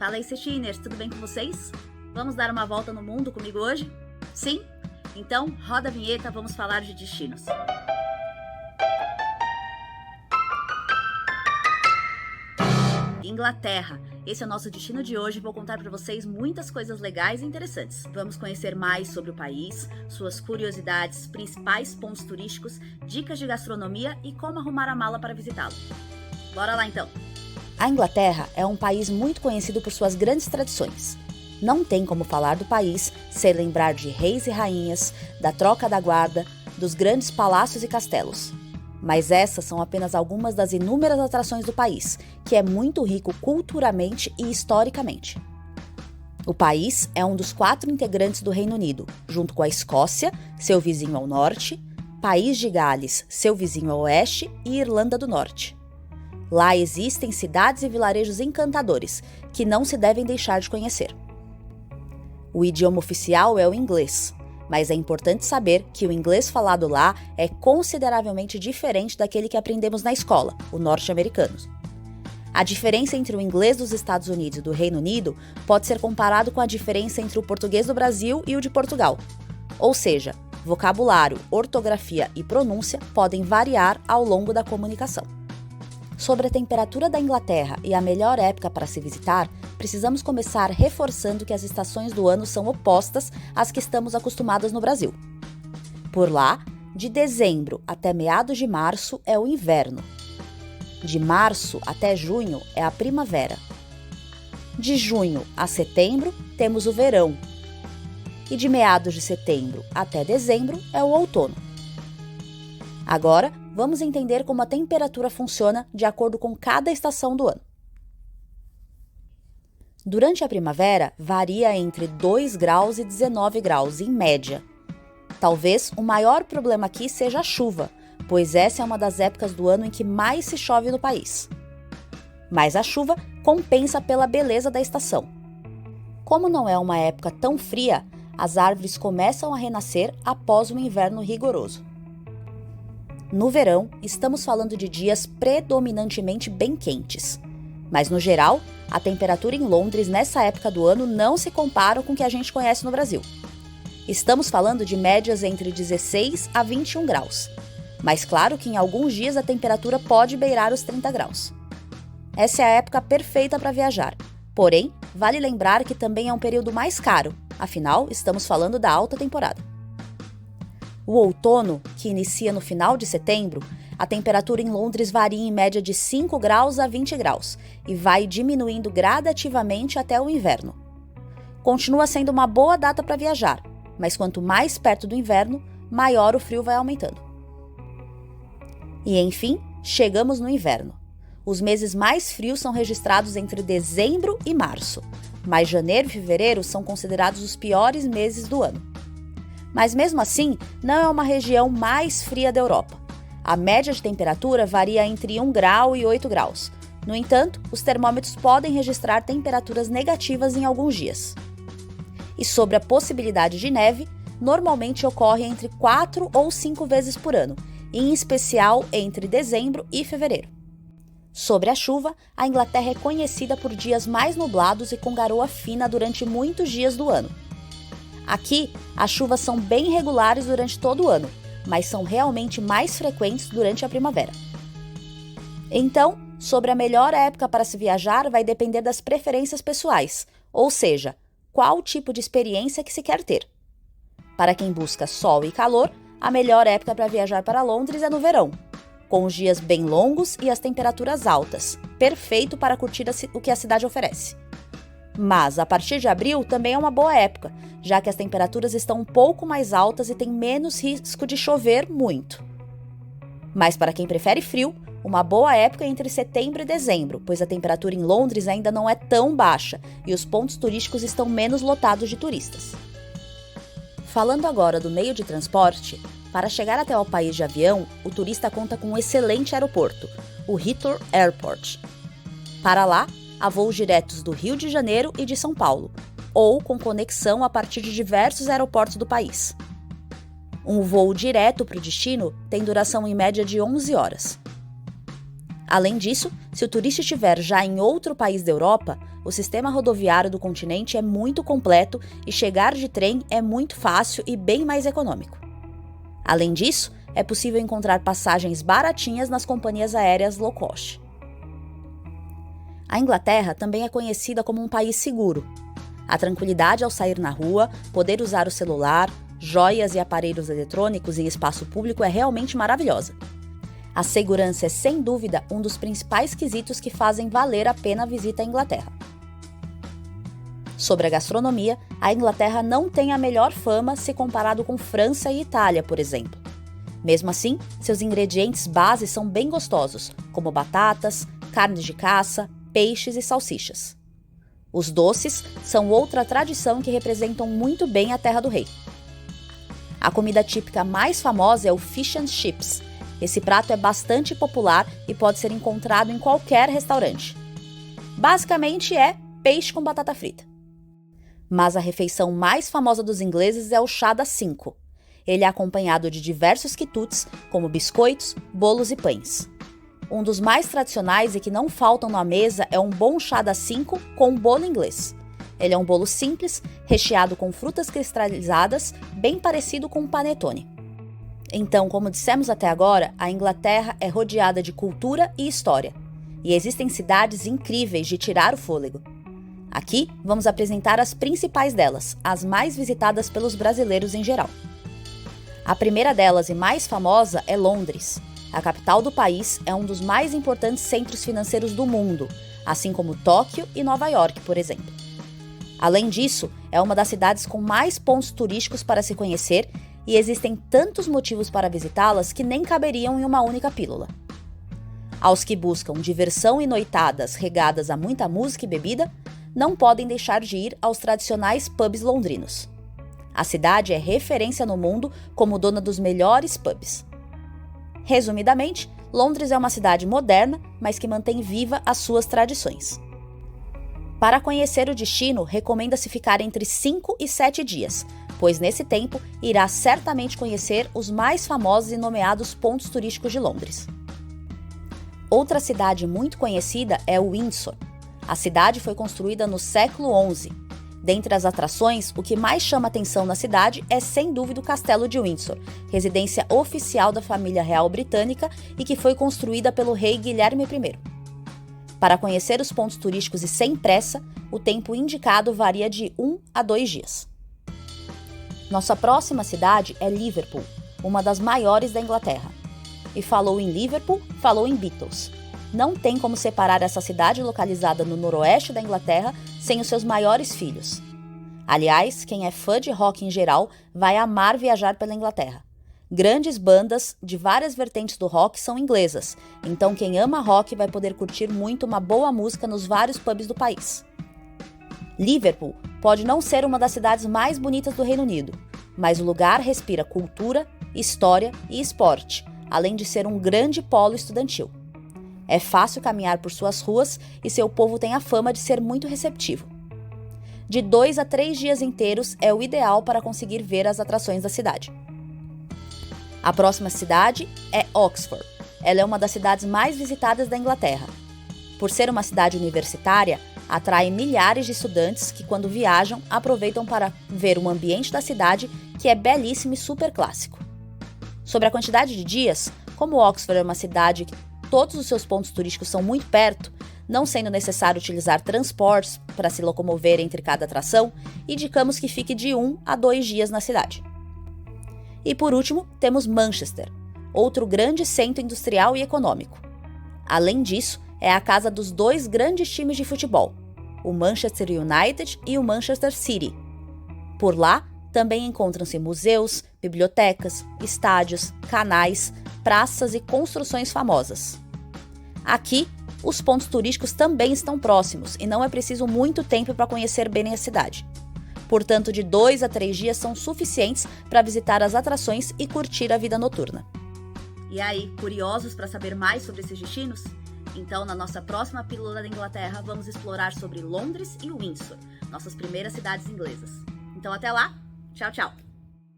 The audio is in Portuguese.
Fala aí, Cechiners, tudo bem com vocês? Vamos dar uma volta no mundo comigo hoje? Sim? Então, roda a vinheta, vamos falar de destinos. Inglaterra. Esse é o nosso destino de hoje e vou contar para vocês muitas coisas legais e interessantes. Vamos conhecer mais sobre o país, suas curiosidades, principais pontos turísticos, dicas de gastronomia e como arrumar a mala para visitá-lo. Bora lá então! A Inglaterra é um país muito conhecido por suas grandes tradições. Não tem como falar do país sem lembrar de reis e rainhas, da troca da guarda, dos grandes palácios e castelos. Mas essas são apenas algumas das inúmeras atrações do país, que é muito rico culturalmente e historicamente. O país é um dos 4 integrantes do Reino Unido, junto com a Escócia, seu vizinho ao norte, País de Gales, seu vizinho ao oeste e Irlanda do Norte. Lá existem cidades e vilarejos encantadores, que não se devem deixar de conhecer. O idioma oficial é o inglês, mas é importante saber que o inglês falado lá é consideravelmente diferente daquele que aprendemos na escola, o norte-americano. A diferença entre o inglês dos Estados Unidos e do Reino Unido pode ser comparado com a diferença entre o português do Brasil e o de Portugal. Ou seja, vocabulário, ortografia e pronúncia podem variar ao longo da comunicação. Sobre a temperatura da Inglaterra e a melhor época para se visitar, precisamos começar reforçando que as estações do ano são opostas às que estamos acostumadas no Brasil. Por lá, de dezembro até meados de março é o inverno. De março até junho é a primavera. De junho a setembro temos o verão. E de meados de setembro até dezembro é o outono. Agora, vamos entender como a temperatura funciona de acordo com cada estação do ano. Durante a primavera, varia entre 2 graus e 19 graus, em média. Talvez o maior problema aqui seja a chuva, pois essa é uma das épocas do ano em que mais se chove no país. Mas a chuva compensa pela beleza da estação. Como não é uma época tão fria, as árvores começam a renascer após um inverno rigoroso. No verão, estamos falando de dias predominantemente bem quentes. Mas, no geral, a temperatura em Londres nessa época do ano não se compara com o que a gente conhece no Brasil. Estamos falando de médias entre 16 a 21 graus. Mas claro que em alguns dias a temperatura pode beirar os 30 graus. Essa é a época perfeita para viajar. Porém, vale lembrar que também é um período mais caro. Afinal, estamos falando da alta temporada. O outono, que inicia no final de setembro, a temperatura em Londres varia em média de 5 graus a 20 graus e vai diminuindo gradativamente até o inverno. Continua sendo uma boa data para viajar, mas quanto mais perto do inverno, maior o frio vai aumentando. E enfim, chegamos no inverno. Os meses mais frios são registrados entre dezembro e março, mas janeiro e fevereiro são considerados os piores meses do ano. Mas mesmo assim, não é uma região mais fria da Europa. A média de temperatura varia entre 1 grau e 8 graus. No entanto, os termômetros podem registrar temperaturas negativas em alguns dias. E sobre a possibilidade de neve, normalmente ocorre entre 4 ou 5 vezes por ano, em especial entre dezembro e fevereiro. Sobre a chuva, a Inglaterra é conhecida por dias mais nublados e com garoa fina durante muitos dias do ano. Aqui, as chuvas são bem regulares durante todo o ano, mas são realmente mais frequentes durante a primavera. Então, sobre a melhor época para se viajar vai depender das preferências pessoais, ou seja, qual tipo de experiência que se quer ter. Para quem busca sol e calor, a melhor época para viajar para Londres é no verão, com os dias bem longos e as temperaturas altas, perfeito para curtir o que a cidade oferece. Mas, a partir de abril, também é uma boa época, já que as temperaturas estão um pouco mais altas e tem menos risco de chover muito. Mas para quem prefere frio, uma boa época é entre setembro e dezembro, pois a temperatura em Londres ainda não é tão baixa e os pontos turísticos estão menos lotados de turistas. Falando agora do meio de transporte, para chegar até o país de avião, o turista conta com um excelente aeroporto, o Heathrow Airport. Para lá, há voos diretos do Rio de Janeiro e de São Paulo, ou com conexão a partir de diversos aeroportos do país. Um voo direto para o destino tem duração em média de 11 horas. Além disso, se o turista estiver já em outro país da Europa, o sistema rodoviário do continente é muito completo e chegar de trem é muito fácil e bem mais econômico. Além disso, é possível encontrar passagens baratinhas nas companhias aéreas low cost. A Inglaterra também é conhecida como um país seguro. A tranquilidade ao sair na rua, poder usar o celular, joias e aparelhos eletrônicos em espaço público é realmente maravilhosa. A segurança é, sem dúvida, um dos principais quesitos que fazem valer a pena a visita à Inglaterra. Sobre a gastronomia, a Inglaterra não tem a melhor fama se comparado com França e Itália, por exemplo. Mesmo assim, seus ingredientes base são bem gostosos, como batatas, carnes de caça, peixes e salsichas. Os doces são outra tradição que representam muito bem a Terra do Rei. A comida típica mais famosa é o Fish and Chips. Esse prato é bastante popular e pode ser encontrado em qualquer restaurante. Basicamente é peixe com batata frita. Mas a refeição mais famosa dos ingleses é o chá das 5. Ele é acompanhado de diversos quitutes, como biscoitos, bolos e pães. Um dos mais tradicionais e que não faltam na mesa é um bom chá das 5 com um bolo inglês. Ele é um bolo simples, recheado com frutas cristalizadas, bem parecido com um panetone. Então, como dissemos até agora, a Inglaterra é rodeada de cultura e história. E existem cidades incríveis de tirar o fôlego. Aqui, vamos apresentar as principais delas, as mais visitadas pelos brasileiros em geral. A primeira delas e mais famosa é Londres. A capital do país é um dos mais importantes centros financeiros do mundo, assim como Tóquio e Nova York, por exemplo. Além disso, é uma das cidades com mais pontos turísticos para se conhecer e existem tantos motivos para visitá-las que nem caberiam em uma única pílula. Aos que buscam diversão e noitadas regadas a muita música e bebida, não podem deixar de ir aos tradicionais pubs londrinos. A cidade é referência no mundo como dona dos melhores pubs. Resumidamente, Londres é uma cidade moderna, mas que mantém viva as suas tradições. Para conhecer o destino, recomenda-se ficar entre 5 e 7 dias, pois nesse tempo irá certamente conhecer os mais famosos e nomeados pontos turísticos de Londres. Outra cidade muito conhecida é Windsor. A cidade foi construída no século XI. Dentre as atrações, o que mais chama atenção na cidade é sem dúvida o Castelo de Windsor, residência oficial da família real britânica e que foi construída pelo rei Guilherme I. Para conhecer os pontos turísticos e sem pressa, o tempo indicado varia de 1 a 2 dias. Nossa próxima cidade é Liverpool, uma das maiores da Inglaterra. E falou em Liverpool, falou em Beatles. Não tem como separar essa cidade localizada no noroeste da Inglaterra sem os seus maiores filhos. Aliás, quem é fã de rock em geral vai amar viajar pela Inglaterra. Grandes bandas de várias vertentes do rock são inglesas, então quem ama rock vai poder curtir muito uma boa música nos vários pubs do país. Liverpool pode não ser uma das cidades mais bonitas do Reino Unido, mas o lugar respira cultura, história e esporte, além de ser um grande polo estudantil. É fácil caminhar por suas ruas e seu povo tem a fama de ser muito receptivo. De 2 a 3 dias inteiros é o ideal para conseguir ver as atrações da cidade. A próxima cidade é Oxford. Ela é uma das cidades mais visitadas da Inglaterra. Por ser uma cidade universitária, atrai milhares de estudantes que, quando viajam, aproveitam para ver o ambiente da cidade, que é belíssimo e super clássico. Sobre a quantidade de dias, como Oxford é uma cidade que todos os seus pontos turísticos são muito perto, não sendo necessário utilizar transportes para se locomover entre cada atração, indicamos que fique de 1 a 2 dias na cidade. E por último, temos Manchester, outro grande centro industrial e econômico. Além disso, é a casa dos 2 grandes times de futebol, o Manchester United e o Manchester City. Por lá, também encontram-se museus, bibliotecas, estádios, canais, praças e construções famosas. Aqui, os pontos turísticos também estão próximos e não é preciso muito tempo para conhecer bem a cidade. Portanto, de 2 a 3 dias são suficientes para visitar as atrações e curtir a vida noturna. E aí, curiosos para saber mais sobre esses destinos? Então, na nossa próxima Pílula da Inglaterra, vamos explorar sobre Londres e Windsor, nossas primeiras cidades inglesas. Então, até lá! Tchau, tchau!